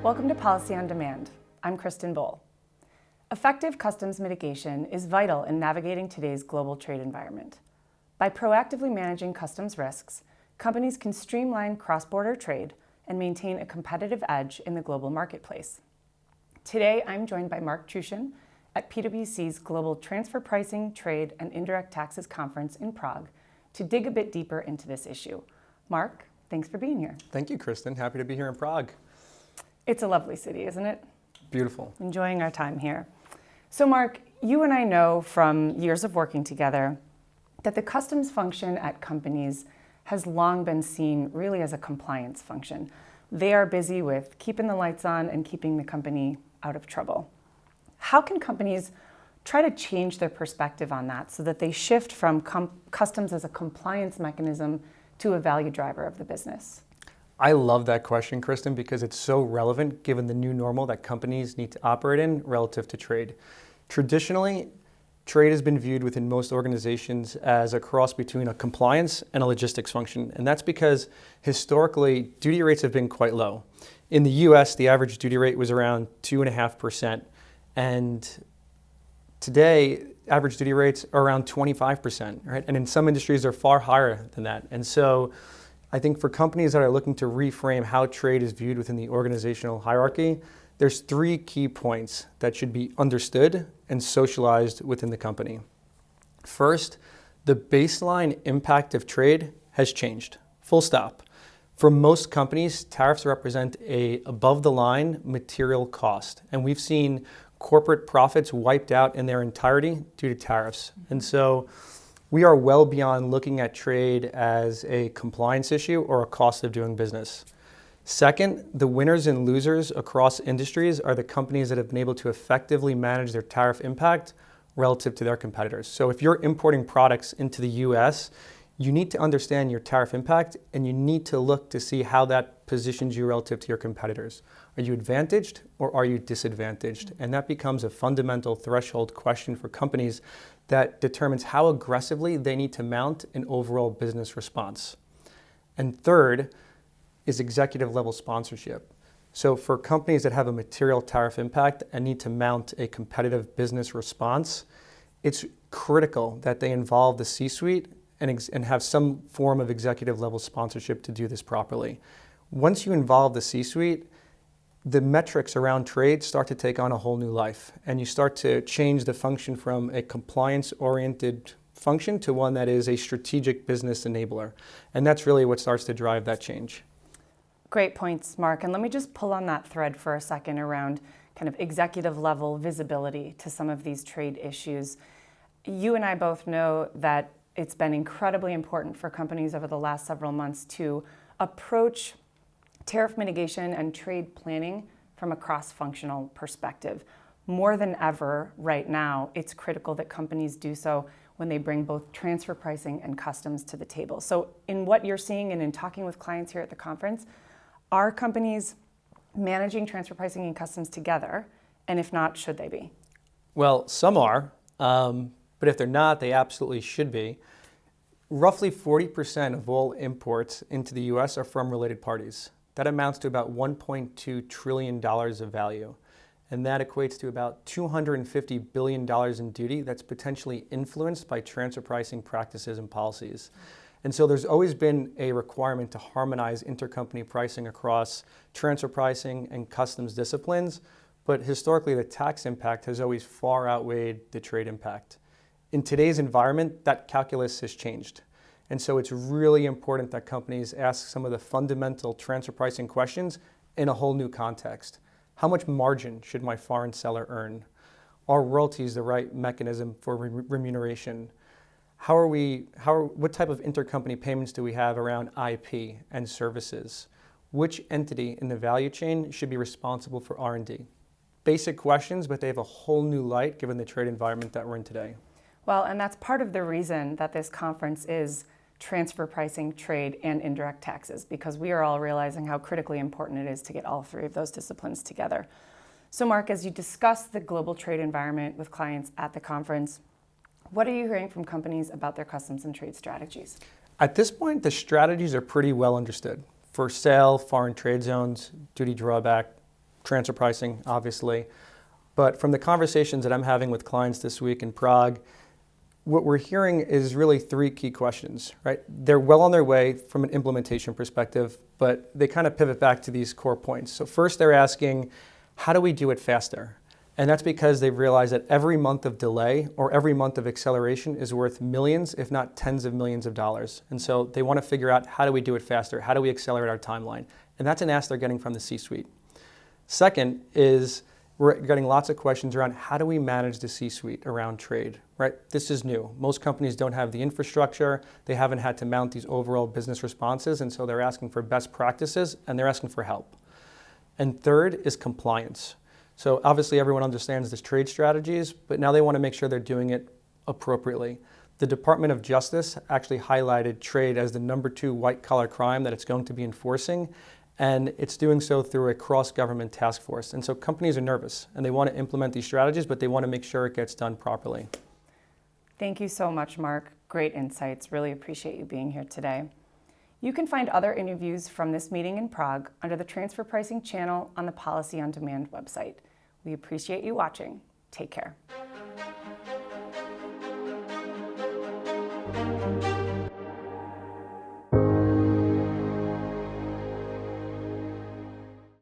Welcome to Policy on Demand. I'm Kristin Bohl. Effective customs mitigation is vital in navigating today's global trade environment. By proactively managing customs risks, companies can streamline cross-border trade and maintain a competitive edge in the global marketplace. Today, I'm joined by Mark Truchan at PwC's Global Transfer Pricing, Trade, and Indirect Taxes Conference in Prague to dig a bit deeper into this issue. Mark, thanks for being here. Thank you, Kristin. Happy to be here in Prague. It's a lovely city, isn't it? Beautiful. Enjoying our time here. So Mark, you and I know from years of working together that the customs function at companies has long been seen really as a compliance function. They are busy with keeping the lights on and keeping the company out of trouble. How can companies try to change their perspective on that so that they shift from customs as a compliance mechanism to a value driver of the business? I love that question, Kristin, because it's so relevant given the new normal that companies need to operate in relative to trade. Traditionally, trade has been viewed within most organizations as a cross between a compliance and a logistics function, and that's because historically duty rates have been quite low. In the US, the average duty rate was around 2.5%, and today, average duty rates are around 25%, right? And in some industries, they're far higher than that. And so I think for companies that are looking to reframe how trade is viewed within the organizational hierarchy, there's three key points that should be understood and socialized within the company. First, the baseline impact of trade has changed, full stop. For most companies, tariffs represent a above-the-line material cost, and we've seen corporate profits wiped out in their entirety due to tariffs. And so we are well beyond looking at trade as a compliance issue or a cost of doing business. Second, the winners and losers across industries are the companies that have been able to effectively manage their tariff impact relative to their competitors. So if you're importing products into the US, you need to understand your tariff impact and you need to look to see how that positions you relative to your competitors. Are you advantaged or are you disadvantaged? And that becomes a fundamental threshold question for companies that determines how aggressively they need to mount an overall business response. And third is executive level sponsorship. So for companies that have a material tariff impact and need to mount a competitive business response, it's critical that they involve the C-suite and have some form of executive level sponsorship to do this properly. Once you involve the C-suite, the metrics around trade start to take on a whole new life, and you start to change the function from a compliance-oriented function to one that is a strategic business enabler. And that's really what starts to drive that change. Great points, Mark. And let me just pull on that thread for a second around kind of executive level visibility to some of these trade issues. You and I both know that it's been incredibly important for companies over the last several months to approach tariff mitigation and trade planning from a cross-functional perspective. More than ever right now, it's critical that companies do so when they bring both transfer pricing and customs to the table. So in what you're seeing and in talking with clients here at the conference, are companies managing transfer pricing and customs together? And if not, should they be? Well, some are, but if they're not, they absolutely should be. Roughly 40% of all imports into the US are from related parties. That amounts to about $1.2 trillion of value. And that equates to about $250 billion in duty that's potentially influenced by transfer pricing practices and policies. And so there's always been a requirement to harmonize intercompany pricing across transfer pricing and customs disciplines, but historically the tax impact has always far outweighed the trade impact. In today's environment, that calculus has changed. And so it's really important that companies ask some of the fundamental transfer pricing questions in a whole new context. How much margin should my foreign seller earn? Are royalties the right mechanism for remuneration? What type of intercompany payments do we have around IP and services? Which entity in the value chain should be responsible for R&D? Basic questions, but they have a whole new light given the trade environment that we're in today. Well, and that's part of the reason that this conference is transfer pricing, trade, and indirect taxes, because we are all realizing how critically important it is to get all three of those disciplines together. So Mark, as you discuss the global trade environment with clients at the conference, what are you hearing from companies about their customs and trade strategies? At this point, the strategies are pretty well understood. For sale, foreign trade zones, duty drawback, transfer pricing, obviously. But from the conversations that I'm having with clients this week in Prague, what we're hearing is really three key questions, right? They're well on their way from an implementation perspective, but they kind of pivot back to these core points. So first they're asking, how do we do it faster? And that's because they've realized that every month of delay or every month of acceleration is worth millions, if not tens of millions of dollars. And so they want to figure out, how do we do it faster? How do we accelerate our timeline? And that's an ask they're getting from the C-suite. Second is, we're getting lots of questions around, how do we manage the C-suite around trade, right? This is new. Most companies don't have the infrastructure. They haven't had to mount these overall business responses, and so they're asking for best practices, and they're asking for help. And third is compliance. So obviously everyone understands this trade strategies, but now they want to make sure they're doing it appropriately. The Department of Justice actually highlighted trade as the #2 white-collar crime that it's going to be enforcing, and it's doing so through a cross-government task force. And so companies are nervous, and they want to implement these strategies, but they want to make sure it gets done properly. Thank you so much, Mark. Great insights. Really appreciate you being here today. You can find other interviews from this meeting in Prague under the Transfer Pricing channel on the Policy on Demand website. We appreciate you watching. Take care.